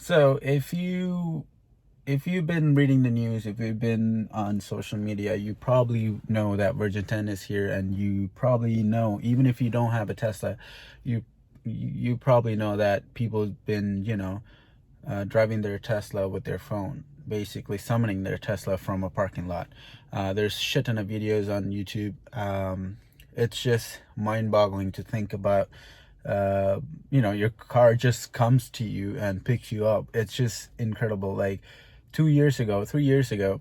So if you've been reading the news, if you've been on social media, you probably know that Virgin 10 is here, and you probably know, even if you don't have a Tesla, you you probably know that people have been, driving their Tesla with their phone, basically summoning their Tesla from a parking lot. There's shit ton of videos on YouTube. It's just mind-boggling to think about. Your car just comes to you and picks you up. It's just incredible. Like 2 years ago, 3 years ago,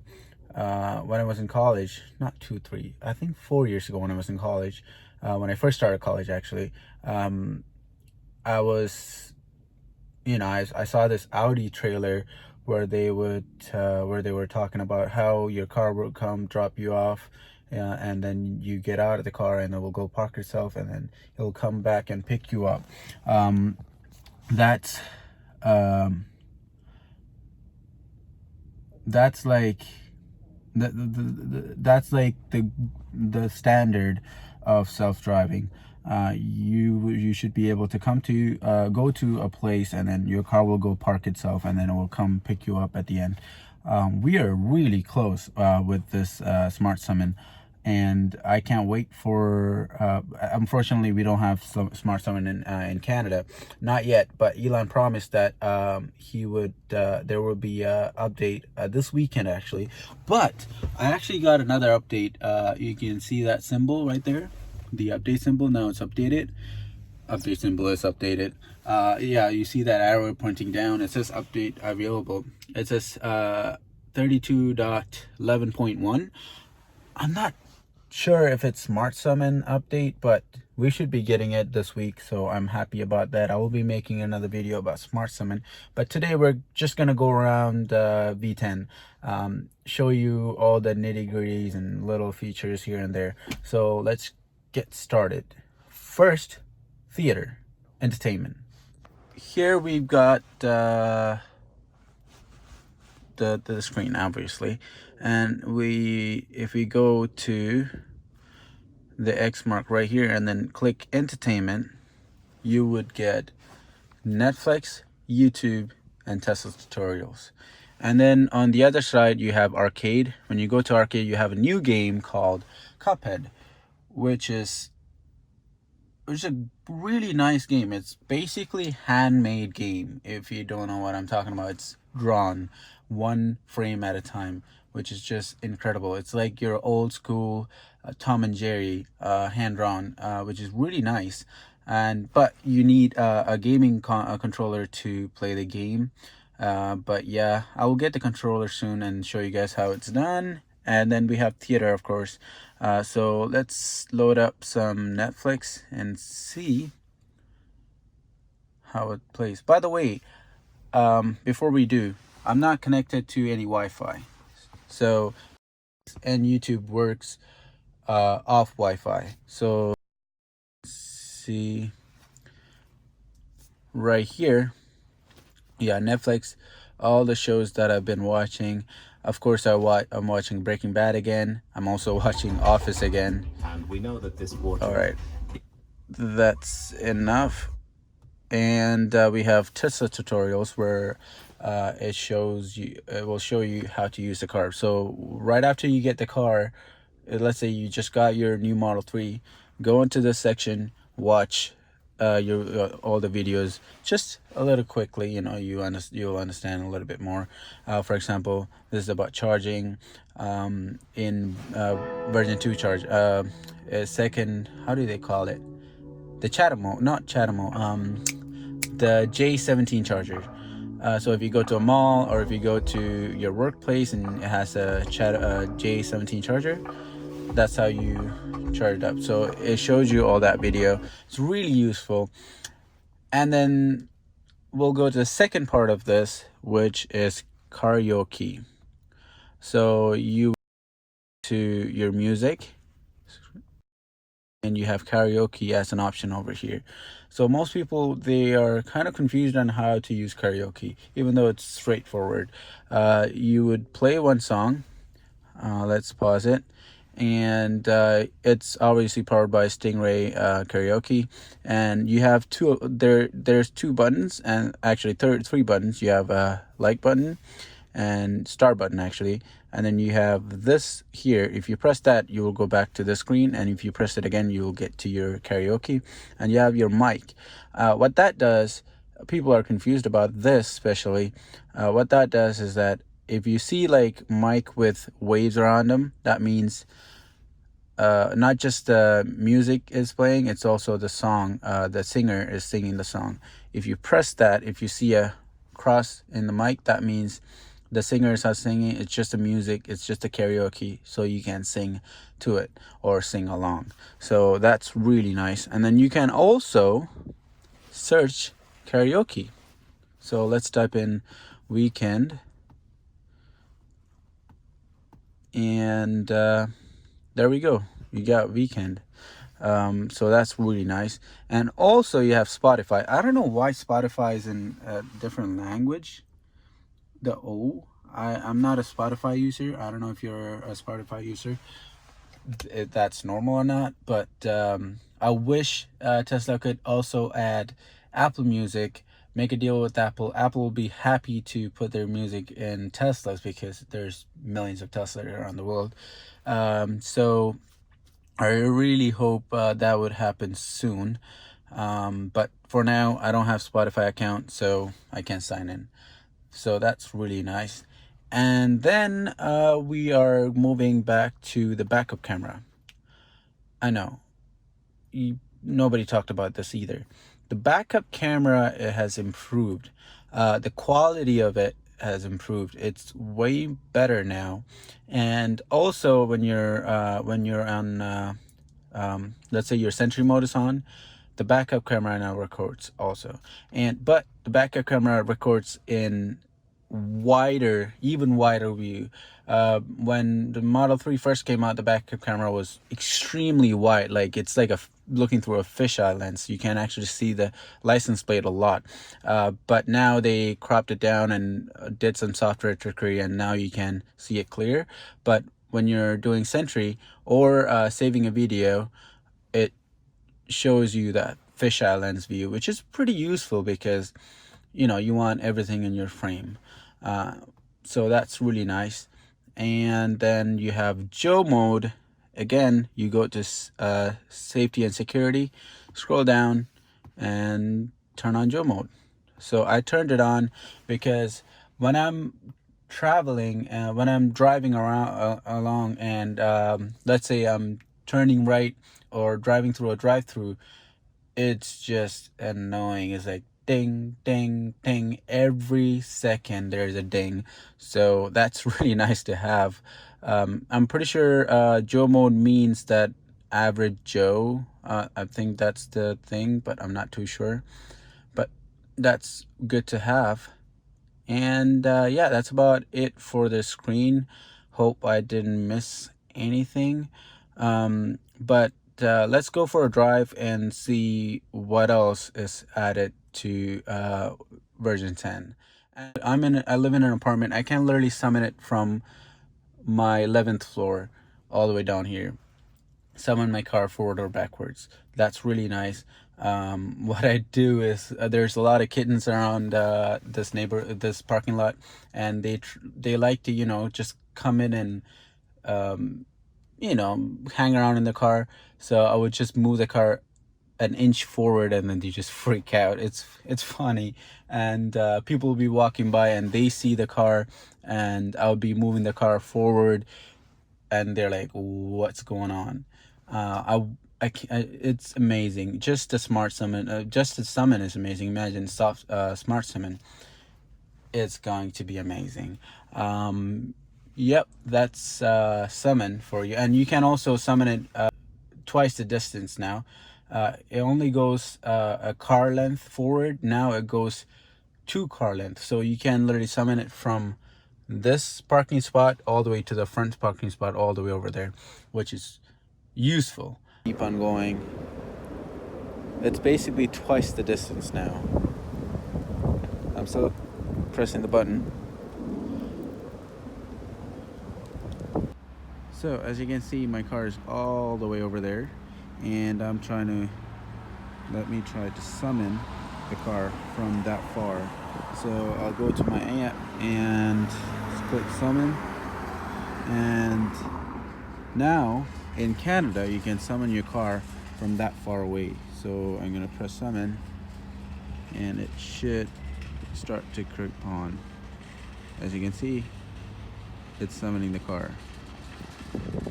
when I was in college, not two, three, I think 4 years ago when I was in college, when I first started college, actually, I was I saw this Audi trailer where they were talking about how your car will come drop you off, and then you get out of the car and it will go park yourself, and then it'll come back and pick you up. Um, that's um, that's like that's like the standard of self-driving. You should be able to go to a place, and then your car will go park itself, and then it will come pick you up at the end. We are really close with this smart summon, and I can't wait for. Unfortunately, we don't have some smart summon in Canada, not yet. But Elon promised that he would. There will be a update this weekend, actually. But I actually got another update. You can see that symbol right there, the update symbol. Now it's updated. Update symbol is updated. Yeah, you see that arrow pointing down. It says update available. It says 32.11.1. I'm not sure if it's smart summon update, but we should be getting it this week, so I'm happy about that. I will be making another video about smart summon, but today we're just gonna go around V10, show you all the nitty-gritties and little features here and there. So let's get started. First, theater entertainment. Here we've got the screen, obviously, and if we go to the X mark right here and then click entertainment, you would get Netflix, YouTube, and Tesla tutorials. And then on the other side you have arcade. When you go to arcade, you have a new game called Cuphead, which is a really nice game. It's basically handmade game. If you don't know what I'm talking about, it's drawn one frame at a time, which is just incredible. It's like your old school Tom and Jerry hand drawn, which is really nice. But you need a gaming controller to play the game. But yeah, I will get the controller soon and show you guys how it's done. And then we have theater, of course. So let's load up some Netflix and see how it plays. By the way, before we do, I'm not connected to any Wi-Fi. So, and YouTube works off Wi-Fi. So, see right here, yeah, Netflix, all the shows that I've been watching. Of course, I'm watching Breaking Bad again. I'm also watching Office again. And we know that this water. All right, that's enough. And we have Tesla tutorials where it will show you how to use the car. So right after you get the car, let's say you just got your new Model 3, go into this section, watch all the videos just a little quickly. You'll understand a little bit more. For example, this is about charging in version 2 charge, second, how do they call it, the Chatamo, not Chatamo, the J17 charger. So if you go to a mall, or if you go to your workplace and it has a J17 charger, that's how you charge it up. So it shows you all that video. It's really useful. And then we'll go to the second part of this, which is karaoke. So you to your music, and you have karaoke as an option over here. So most people, they are kind of confused on how to use karaoke, even though it's straightforward. You would play one song. Let's pause it. and it's obviously powered by Stingray karaoke. And you have there's two buttons, and actually three buttons. You have a like button and start button actually, and then you have this here. If you press that, you will go back to the screen, and if you press it again, you will get to your karaoke. And you have your mic. What that does, people are confused about this especially. What that does is that if you see like mic with waves around them, that means not just the music is playing, it's also the song. The singer is singing the song. If you press that, if you see a cross in the mic, that means the singer is not singing. It's just the music, it's just a karaoke, so you can sing to it or sing along. So that's really nice. And then you can also search karaoke. So let's type in weekend, and there we go, you got weekend. So that's really nice. And also you have Spotify. I don't know why Spotify is in a different language. The I'm not a Spotify user. I don't know if you're a Spotify user, if that's normal or not, but I wish Tesla could also add Apple Music. Make a deal with Apple. Apple will be happy to put their music in Teslas because there's millions of Teslas around the world. So I really hope that would happen soon. But for now, I don't have Spotify account, so I can't sign in. So that's really nice. And then we are moving back to the backup camera. I know nobody talked about this either. The backup camera, it has improved. The quality of it has improved. It's way better now. And also when you're on let's say your Sentry mode is on, the backup camera now records also. But the backup camera records in even wider view. When the Model 3 first came out, the backup camera was extremely wide, like it's like looking through a fisheye lens. You can actually see the license plate a lot. But now they cropped it down and did some software trickery, and now you can see it clear. But when you're doing Sentry or saving a video, it shows you that fisheye lens view, which is pretty useful because you want everything in your frame. So that's really nice. And then you have Joe mode. Again, you go to safety and security, scroll down, and turn on Joe mode. So I turned it on because when I'm traveling, when I'm driving around along, and let's say I'm turning right or driving through a drive-through, it's just annoying. It's like ding, ding, ding. Every second there's a ding. So that's really nice to have. I'm pretty sure Joe mode means that average Joe. I think that's the thing, but I'm not too sure. But that's good to have. And yeah, that's about it for the screen. Hope I didn't miss anything. But let's go for a drive and see what else is added to version 10. And I live in an apartment. I can literally summon it from my 11th floor all the way down here. Summon my car forward or backwards. That's really nice. What I do is there's a lot of kittens around this parking lot, and they like to just come in and hang around in the car. So I would just move the car an inch forward, and then they just freak out. It's funny. And people will be walking by and they see the car, and I'll be moving the car forward, and they're like, what's going on? It's amazing. Just the smart summon, just the summon is amazing. Imagine smart summon. It's going to be amazing. Yep, that's summon for you. And you can also summon it twice the distance now. It only goes a car length forward. Now it goes 2 car length. So you can literally summon it from this parking spot all the way to the front parking spot all the way over there, which is useful. Keep on going. It's basically twice the distance now. I'm still pressing the button. So as you can see, my car is all the way over there, and I'm trying to, let me try to summon the car from that far. So I'll go to my app and click summon, and now in Canada you can summon your car from that far away. So I'm gonna press summon, and it should start to click on. As you can see, it's summoning the car.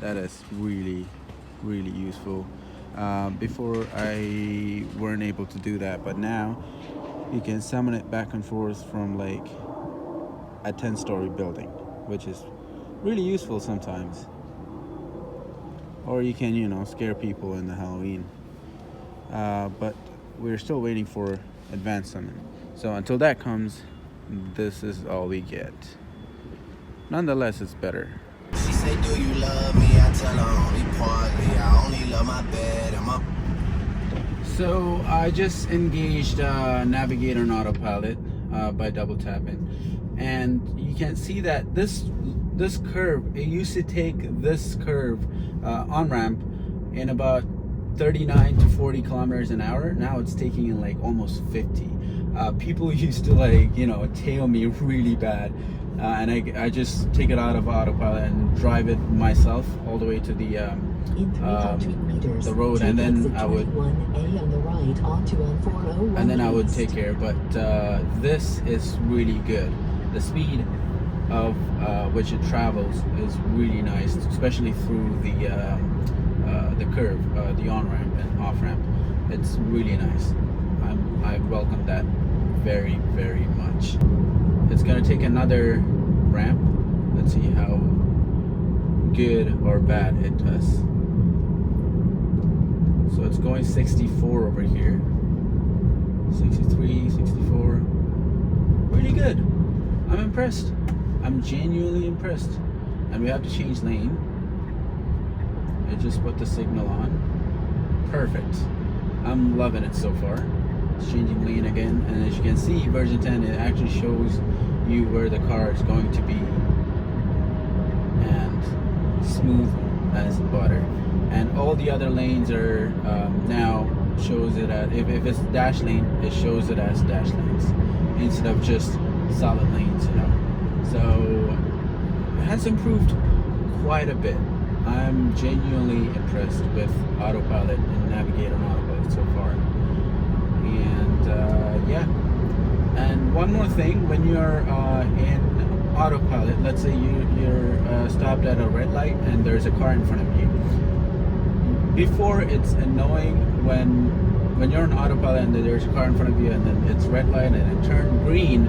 That is really useful. Before I weren't able to do that, but now you can summon it back and forth from like a 10-story building, which is really useful sometimes. Or you can, you know, scare people in the Halloween. But we're still waiting for advanced summon. So until that comes, this is all we get. Nonetheless, it's better. She say, do you love me? I tell her only partly. I only love my bed and my... So I just engaged Navigator and Autopilot by double tapping, and you can see that this curve, it used to take this curve on ramp in about 39 to 40 kilometers an hour. Now it's taking in like almost 50. People used to, like, you know, tail me really bad, and I just take it out of autopilot and drive it myself all the way to the road, and then I would take care. But this is really good. The speed of which it travels is really nice, especially through the curve, the on ramp and off ramp. It's really nice. I welcome that very much. It's gonna take another ramp. Let's see how good or bad it does. So it's going 64 over here, 63, 64. Really good. I'm impressed. I'm genuinely impressed. And we have to change lane. I just put the signal on. Perfect. I'm loving it so far. It's changing lane again, and as you can see, version 10, it actually shows you where the car is going to be, and smooth as butter. And all the other lanes are now shows it as, if it's dash lane, it shows it as dash lanes instead of just solid lanes, you know. So it has improved quite a bit. I'm genuinely impressed with Autopilot and Navigator and Autopilot so far. And yeah. And one more thing, when you're in Autopilot, let's say you're stopped at a red light and there's a car in front of you. Before, it's annoying when you're on Autopilot and there's a car in front of you and then it's red light and it turned green.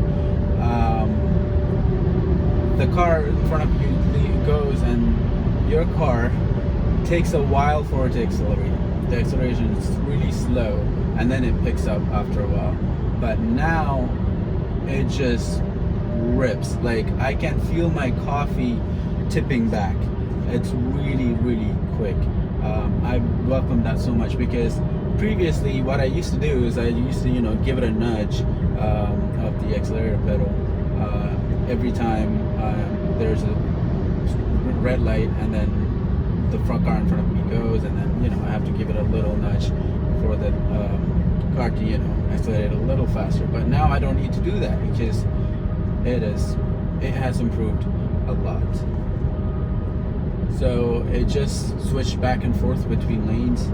The car in front of you goes, and your car takes a while for it to accelerate. The acceleration is really slow, and then it picks up after a while. But now it just rips. Like, I can feel my coffee tipping back. It's really quick. I welcome that so much, because previously what I used to do is I used to, you know, give it a nudge of the accelerator pedal every time there's a red light, and then the front car in front of me goes, and then, you know, I have to give it a little nudge for the car to, you know, accelerate a little faster. But now I don't need to do that, because it has improved a lot. So it just switched back and forth between lanes.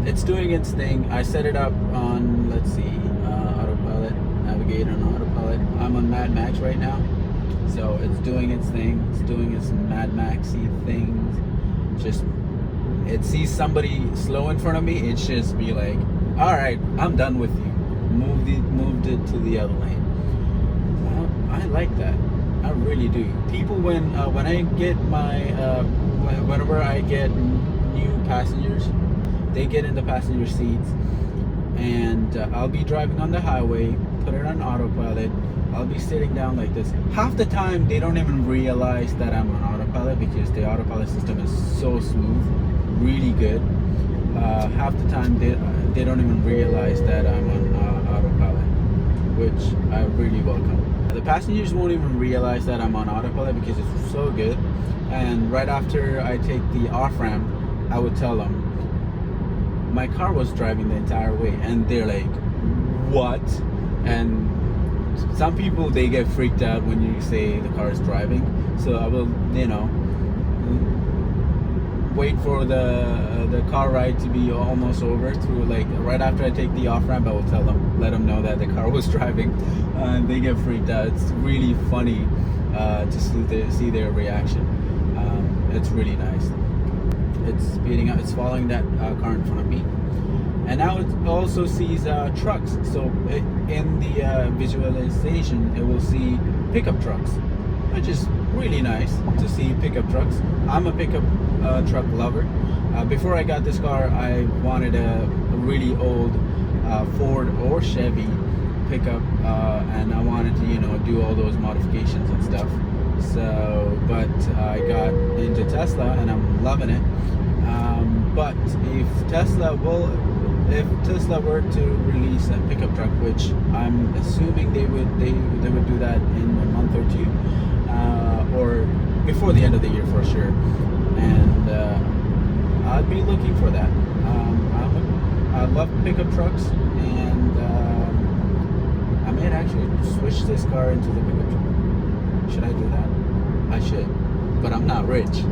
It's doing its thing. I set it up on, let's see, Autopilot, Navigator, and Autopilot. I'm on Mad Max right now, so it's doing its thing. It's doing its Mad Maxy things. Just, it sees somebody slow in front of me, it just be like, all right, I'm done with you. Moved it to the other lane. I like that. I really do. People, when I get my whenever I get new passengers, they get in the passenger seats, and I'll be driving on the highway, put it on autopilot. I'll be sitting down like this. Half the time they don't even realize that I'm on autopilot, because the autopilot system is so smooth, really good. Half the time they don't even realize that I'm on autopilot, which I really welcome. The passengers won't even realize that I'm on autopilot because it's so good. and right after I take the off ramp, I would tell them my car was driving the entire way, and they're like, what? And some people, they get freaked out when you say the car is driving. So I will, wait for the car ride to be almost over, through like right after I take the off ramp. I will tell them, let them know that the car was driving, and they get freaked out. It's really funny to see their reaction. It's really nice. It's speeding up. It's following that car in front of me, and now it also sees trucks. So in the visualization, it will see pickup trucks, which is really nice to see pickup trucks. I'm a pickup truck lover. Before I got this car, I wanted a really old Ford or Chevy pickup, and I wanted to do all those modifications and stuff. So, but I got into Tesla and I'm loving it. But if Tesla were to release a pickup truck, which I'm assuming they would do that in a month or two, or before the end of the year for sure, and I'd be looking for that. I love pickup trucks, and I might actually switch this car into the pickup truck. Should I do that? I should, but I'm not rich.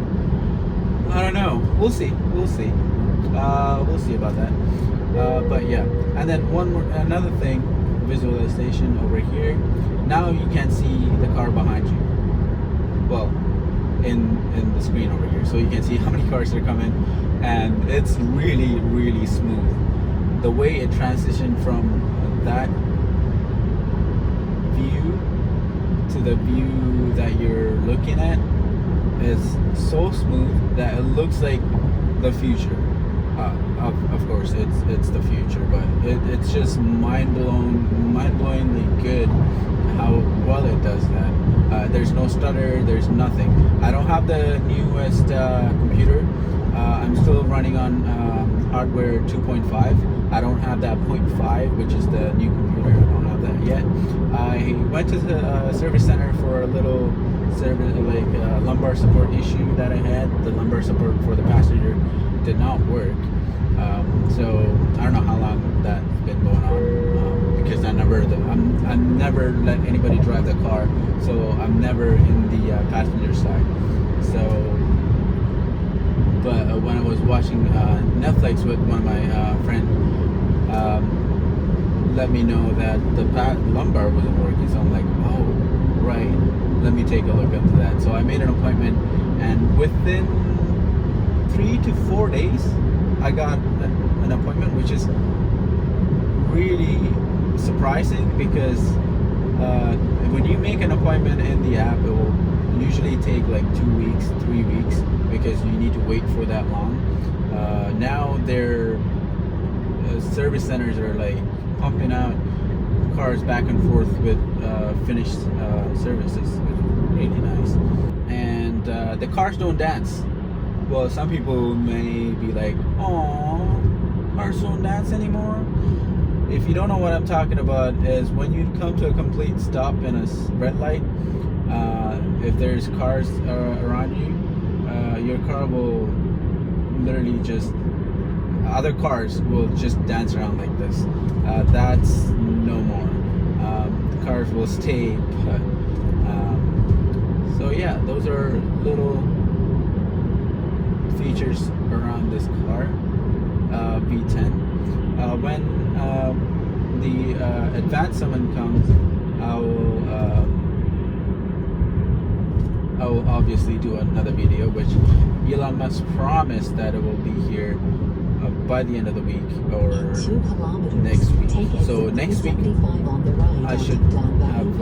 I don't know. We'll see. We'll see. We'll see about that. But yeah, and then another thing, visualization over here. Now you can see the car behind you. Well, in the screen over here, so you can see how many cars are coming, and it's really smooth. The way it transitioned from that view to the view that you're looking at is so smooth that it looks like the future. Of course, it's the future, but it's just mind-blowingly good how well it does that. There's no stutter, there's nothing. I don't have the newest computer. I'm still running on hardware 2.5. I don't have that 0.5, which is the new computer. I don't have that yet. I went to the service center for a little service, like lumbar support issue that I had. The lumbar support for the passenger did not work. So I don't know how long that's been going on, because I never let anybody drive the car, so I'm never in the passenger side. So, but when I was watching Netflix with one of my friends, let me know that the lumbar wasn't working. So I'm like, oh, right, let me take a look into that. So I made an appointment, and within 3 to 4 days, I got an appointment, which is really surprising, because when you make an appointment in the app, it will usually take like 2 weeks, 3 weeks, because you need to wait for that long. Now their service centers are like pumping out cars back and forth with finished services. It's really nice, and the cars don't dance. Well, some people may be like, "Oh, cars don't dance anymore." If you don't know what I'm talking about, is when you come to a complete stop in a red light, if there's cars around you, your car will literally just, other cars will just dance around like this. That's no more. The cars will stay put. So yeah, those are little features around this car, V10. When the advanced summon comes, I will obviously do another video, which Elon Musk promised that it will be here by the end of the week or next week. So next week I should have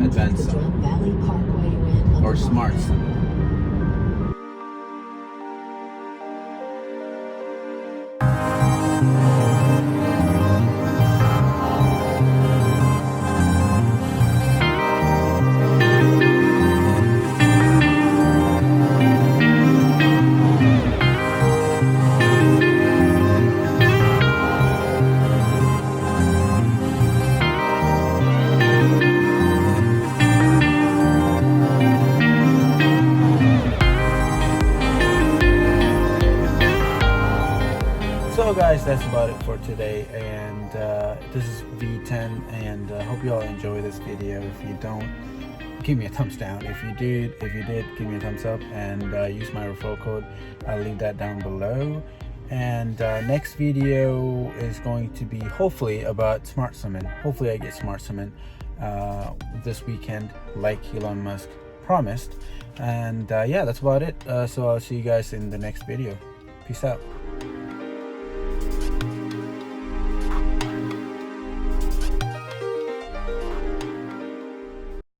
advanced summon or smart summon. So guys, that's about it for today, and this is V10, and hope you all enjoy this video. If you don't, give me a thumbs down. If you did, give me a thumbs up, and use my referral code. I'll leave that down below. And next video is going to be hopefully about smart summon. Hopefully I get smart summon this weekend, like Elon Musk promised. And yeah, that's about it. So I'll see you guys in the next video. Peace out.